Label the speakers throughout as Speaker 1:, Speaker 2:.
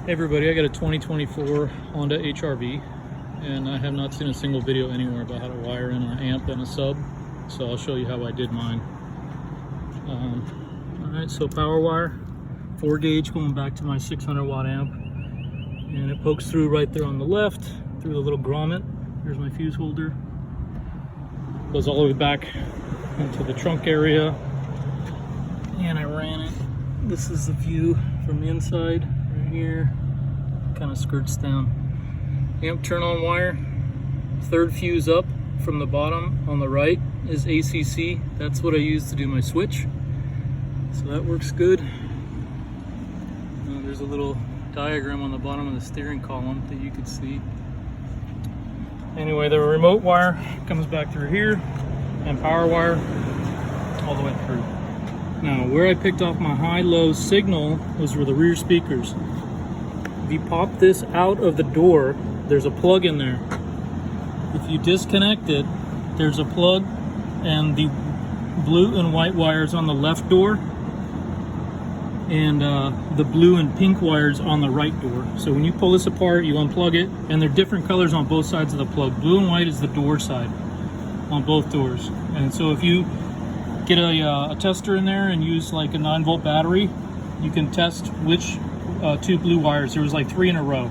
Speaker 1: Hey everybody, I got a 2024 Honda HRV and I have not seen a single video anywhere about how to wire in an amp and a sub, so I'll show you how I did mine. Alright, so power wire, 4 gauge going back to my 600 watt amp, and it pokes through right there on the left through the little grommet. Here's my fuse holder, goes all the way back into the trunk area, and I ran it. This is the view from the inside right here, kind of skirts down. Amp turn on wire, third fuse up from the bottom on the right is ACC. That's what I use to do my switch, so that works good. There's a little diagram on the bottom of the steering column that you can see. Anyway, the remote wire comes back through here, and power wire all the way through. Now, where I picked off my high-low signal was where the rear speakers. If you pop this out of the door, there's a plug in there. If you disconnect it, there's a plug, and the blue and white wires on the left door, and the blue and pink wires on the right door. So when you pull this apart, you unplug it, and they're different colors on both sides of the plug. Blue and white is the door side on both doors. And so if you get a tester in there and use like a 9-volt battery, you can test which two blue wires. There was like 3 in a row,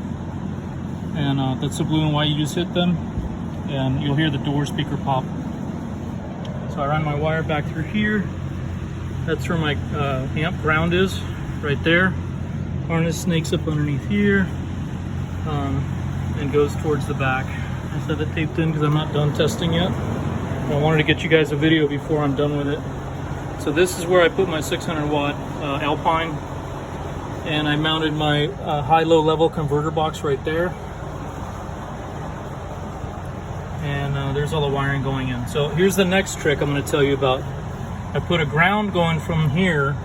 Speaker 1: and that's the blue and white. You just hit them and you'll hear the door speaker pop. So I ran my wire back through here. That's where my amp ground is, right there. Harness snakes up underneath here and goes towards the back. I just have it taped in because I'm not done testing yet. I wanted to get you guys a video before I'm done with it. So this is where I put my 600 watt Alpine, and I mounted my high-low level converter box right there. And there's all the wiring going in. So here's the next trick I'm going to tell you about. I put a ground going from here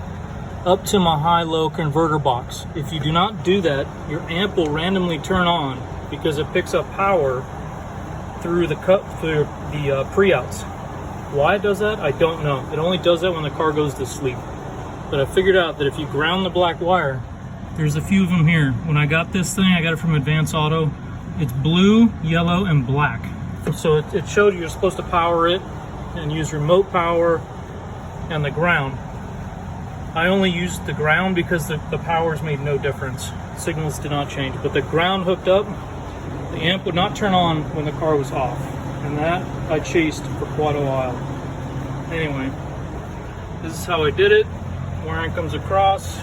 Speaker 1: up to my high-low converter box. If you do not do that, your amp will randomly turn on because it picks up power through the pre-outs. Why it does that, I don't know. It only does that when the car goes to sleep. But I figured out that if you ground the black wire, there's a few of them here. When I got this thing, I got it from Advance Auto. It's blue, yellow, and black. So it showed you're supposed to power it and use remote power and the ground. I only used the ground because the powers made no difference. Signals did not change, but the ground hooked up, the amp would not turn on when the car was off, and that I chased for quite a while. Anyway, this is how I did it. Wiring comes across,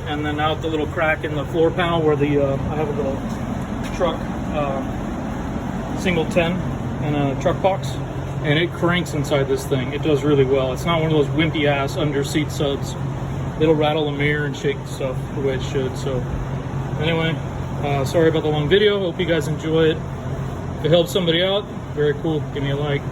Speaker 1: and then out the little crack in the floor panel where I have a little truck single 10 and a truck box, and it cranks inside this thing. It does really well. It's not one of those wimpy ass under seat subs. It'll rattle the mirror and shake stuff the way it should. So anyway, sorry about the long video. Hope you guys enjoy it. If it helps somebody out, very cool. Give me a like.